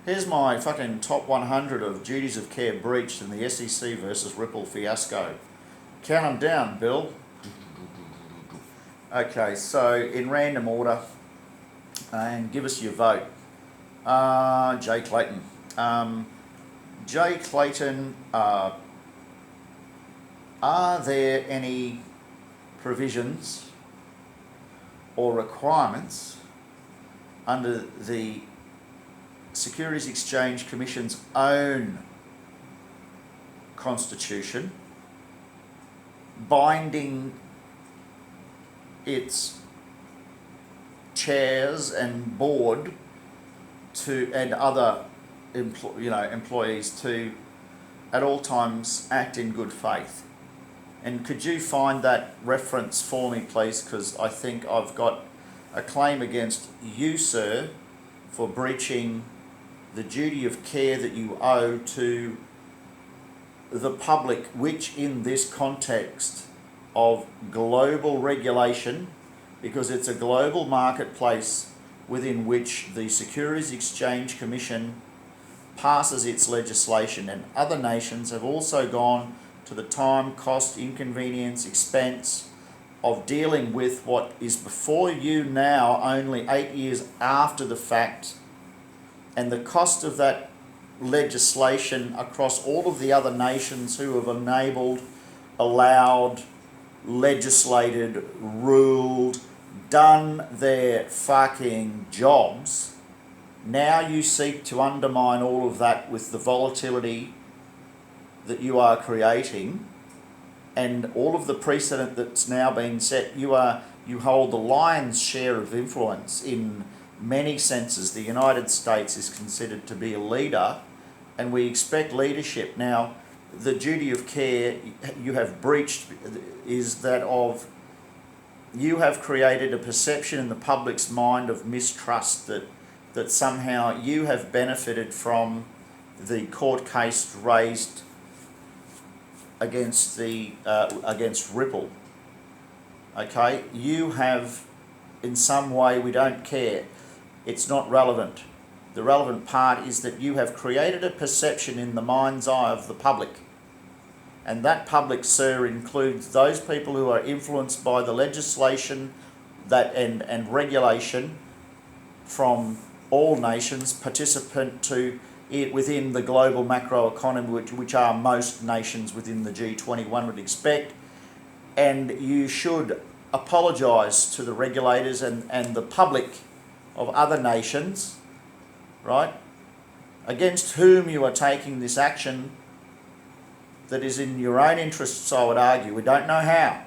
Here's my fucking top 100 of duties of care breached in the SEC versus Ripple fiasco. Count them down, Bill. Okay, so in random order, and give us your vote. Jay Clayton. Jay Clayton, are there any provisions or requirements under the Securities Exchange Commission's own constitution binding its chairs and board to and other employees to at all times act in good faith? And could you find that reference for me, please, because I think I've got a claim against you, sir, for breaching the duty of care that you owe to the public, which in this context of global regulation, because it's a global marketplace within which the Securities Exchange Commission passes its legislation, and other nations have also gone to the time, cost, inconvenience, expense of dealing with what is before you now only 8 years after the fact, and the cost of that legislation across all of the other nations who have enabled, allowed, legislated, ruled, done their fucking jobs. Now you seek to undermine all of that with the volatility that you are creating and all of the precedent that's now been set. You hold the lion's share of influence in many senses. The United States is considered to be a leader, and we expect leadership. Now, the duty of care you have breached is that of you have created a perception in the public's mind of mistrust that somehow you have benefited from the court case raised against Ripple. Okay, you have in some way, we don't care. It's not relevant. The relevant part is that you have created a perception in the mind's eye of the public. And that public, sir, includes those people who are influenced by the legislation that and regulation from all nations, participant to it within the global macroeconomy, which are most nations within the G20, one would expect. And you should apologise to the regulators and the public of other nations, right, against whom you are taking this action that is in your own interests, I would argue. We don't know how.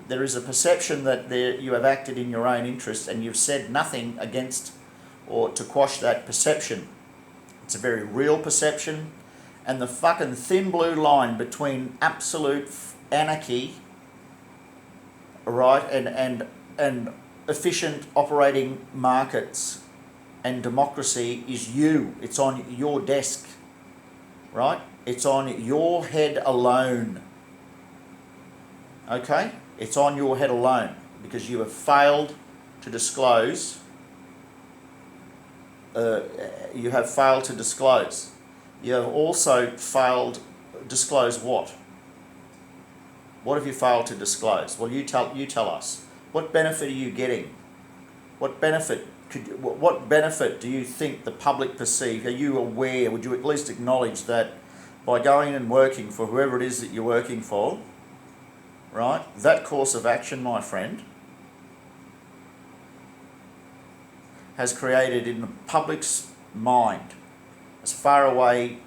There is a perception that you have acted in your own interests, and you've said nothing against or to quash that perception. It's a very real perception, and the fucking thin blue line between absolute anarchy, right, and efficient operating markets and democracy is you. It's on your desk, right? It's on your head alone. Okay? It's on your head alone because you have failed to disclose. You have failed to disclose. You have also failed disclose what? What have you failed to disclose? Well, you tell us. What benefit are you getting? What benefit do you think the public perceive? Are you aware? Would you at least acknowledge that by going and working for whoever it is that you're working for, right? That course of action, my friend, has created in the public's mind, as far away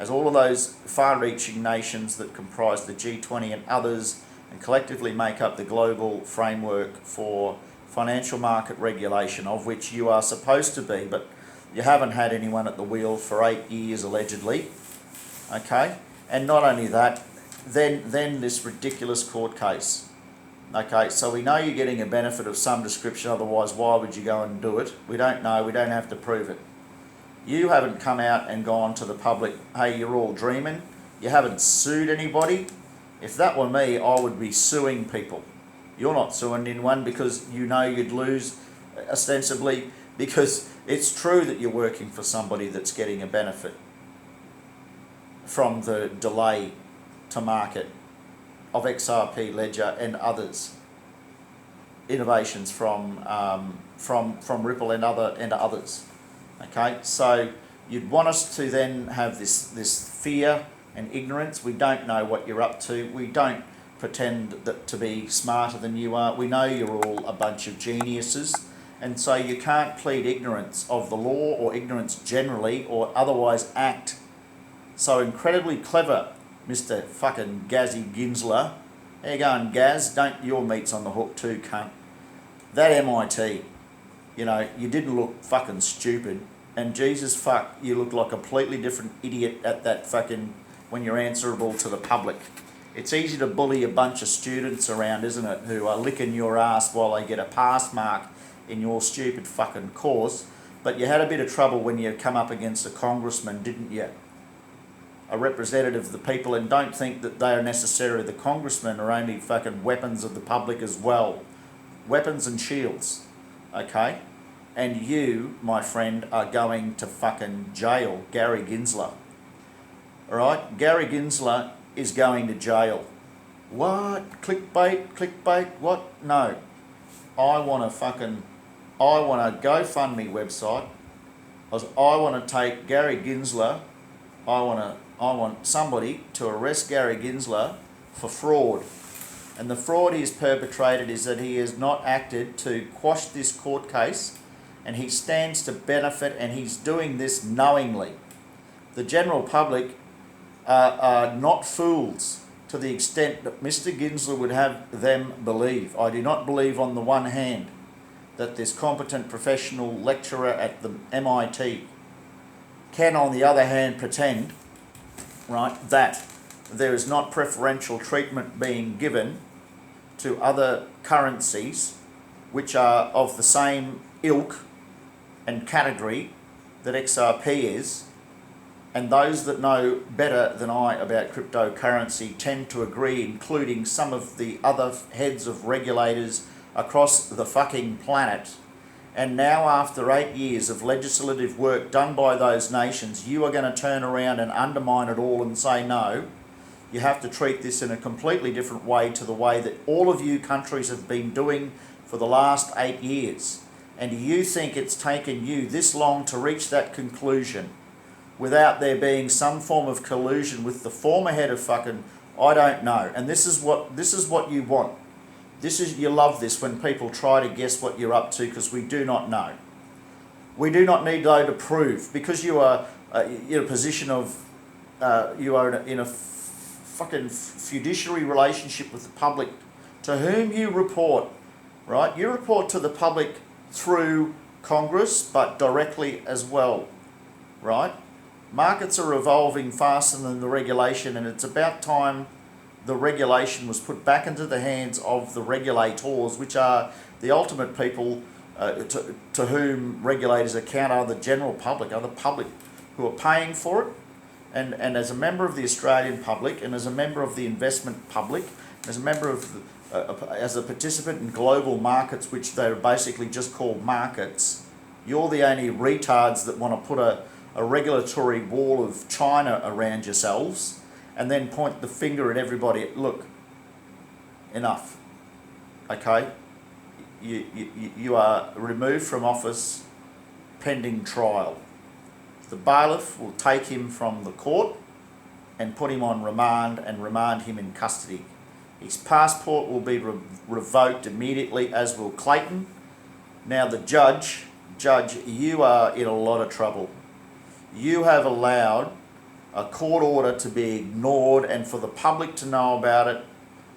as all of those far-reaching nations that comprise the G20 and others, and collectively make up the global framework for financial market regulation, of which you are supposed to be, but you haven't had anyone at the wheel for 8 years, allegedly. Okay? And not only that, then this ridiculous court case. Okay, so we know you're getting a benefit of some description, otherwise why would you go and do it? We don't know, we don't have to prove it. You haven't come out and gone to the public, hey, you're all dreaming. You haven't sued anybody. If that were me, I would be suing people. You're not suing anyone because you know you'd lose ostensibly because it's true that you're working for somebody that's getting a benefit from the delay to market of XRP Ledger and others, innovations from Ripple and others. Okay, so you'd want us to then have this fear and ignorance. We don't know what you're up to. We don't pretend that to be smarter than you are. We know you're all a bunch of geniuses, and so you can't plead ignorance of the law or ignorance generally or otherwise act so incredibly clever, Mr. fucking Gazzy Ginsler. How you going, Gaz? Don't, your meat's on the hook too, cunt. That MIT, you know, you didn't look fucking stupid, and Jesus fuck, you look like a completely different idiot at that fucking, when you're answerable to the public. It's easy to bully a bunch of students around, isn't it, who are licking your ass while they get a pass mark in your stupid fucking course. But you had a bit of trouble when you come up against a congressman, didn't you? A representative of the people, and don't think that they are necessarily, the congressmen are only fucking weapons of the public as well. Weapons and shields, okay? And you, my friend, are going to fucking jail, Gary Gensler. Alright? Gary Gensler is going to jail. What? Clickbait? What? No. I want a GoFundMe website. I want to take Gary Gensler. I want somebody to arrest Gary Gensler for fraud. And the fraud he's perpetrated is that he has not acted to quash this court case, and he stands to benefit, and he's doing this knowingly. The general public are not fools to the extent that Mr. Gensler would have them believe. I do not believe, on the one hand, that this competent professional lecturer at the MIT can, on the other hand, pretend, right, that there is not preferential treatment being given to other currencies which are of the same ilk and category that XRP is. And those that know better than I about cryptocurrency tend to agree, including some of the other heads of regulators across the fucking planet. And now, after 8 years of legislative work done by those nations, you are going to turn around and undermine it all and say, no, you have to treat this in a completely different way to the way that all of you countries have been doing for the last 8 years. And you think it's taken you this long to reach that conclusion without there being some form of collusion with the former head of fucking, I don't know. And this is what you want. You love this when people try to guess what you're up to, because we do not know. We do not need, though, to prove, because you are in a position of, you are in a fucking fiduciary relationship with the public, to whom you report, right? You report to the public through Congress, but directly as well, right? Markets are evolving faster than the regulation, and it's about time the regulation was put back into the hands of the regulators, which are the ultimate people to whom regulators account, are the general public, are the public who are paying for it. And as a member of the Australian public, and as a member of the investment public, as a member of as a participant in global markets, which they're basically just called markets, you're the only retards that want to put a regulatory wall of China around yourselves and then point the finger at everybody. Look, enough, okay? You are removed from office pending trial. The bailiff will take him from the court and put him on remand and remand him in custody. His passport will be revoked immediately, as will Clayton. Now the judge, you are in a lot of trouble. You have allowed a court order to be ignored, and for the public to know about it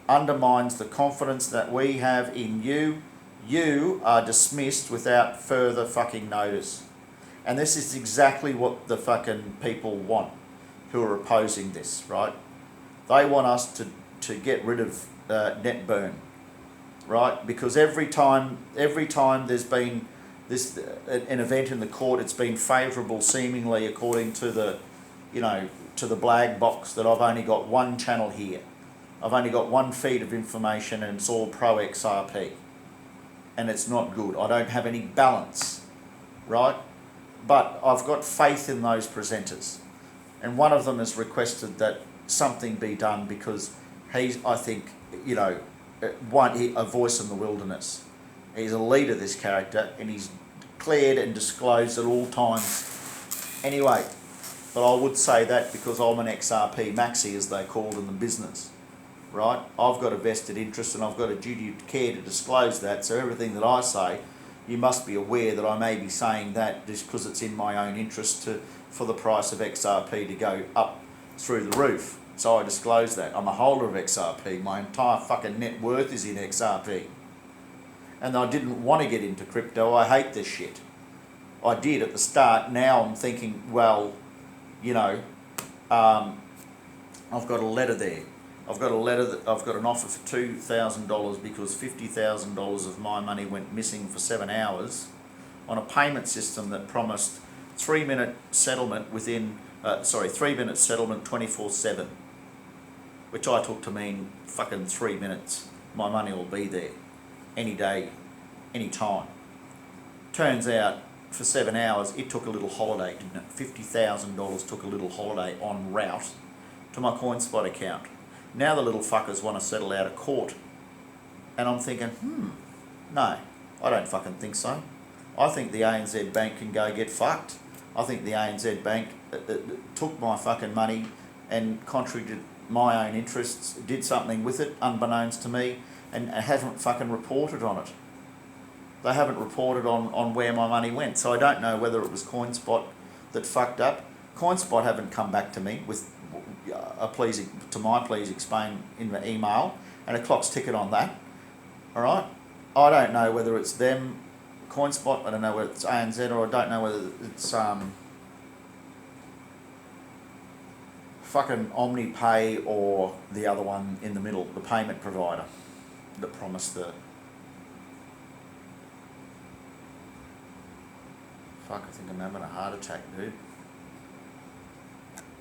undermines the confidence that we have in you. You are dismissed without further fucking notice. And this is exactly what the fucking people want who are opposing this, right? They want us to get rid of net burn, right? Because every time there's been an event in the court, it's been favourable seemingly according to the, to the blag box, that I've only got one channel here. I've only got one feed of information, and it's all pro XRP. And it's not good. I don't have any balance. right? But I've got faith in those presenters. And one of them has requested that something be done because he's, I think, you know, a voice in the wilderness. He's a leader, this character, and he's declared and disclosed at all times. Anyway, but I would say that because I'm an XRP maxi, as they're called in the business, right? I've got a vested interest and I've got a duty of care to disclose that. So everything that I say, you must be aware that I may be saying that just because it's in my own interest for the price of XRP to go up through the roof. So I disclose that. I'm a holder of XRP. My entire fucking net worth is in XRP. And I didn't want to get into crypto. I hate this shit. I did at the start. Now I'm thinking, well, you know, I've got a letter there. I've got an offer for $2,000 because $50,000 of my money went missing for 7 hours on a payment system that promised 3-minute settlement within, 3 minute settlement 24/7, which I took to mean fucking 3 minutes. My money will be there any day, any time. Turns out for 7 hours it took a little holiday, didn't it? $50,000 took a little holiday en route to my CoinSpot account. Now the little fuckers want to settle out of court. And I'm thinking, no, I don't fucking think so. I think the ANZ Bank can go get fucked. I think the ANZ Bank took my fucking money and contradicted my own interests, did something with it unbeknownst to me, and haven't fucking reported on it. They haven't reported on where my money went. So I don't know whether it was CoinSpot that fucked up. CoinSpot haven't come back to me with please explain in the email, and a clock's ticking on that. All right, I don't know whether it's them, CoinSpot. I don't know whether it's ANZ, or I don't know whether it's fucking OmniPay or the other one in the middle, the payment provider that promised the. Fuck, I think I'm having a heart attack, dude.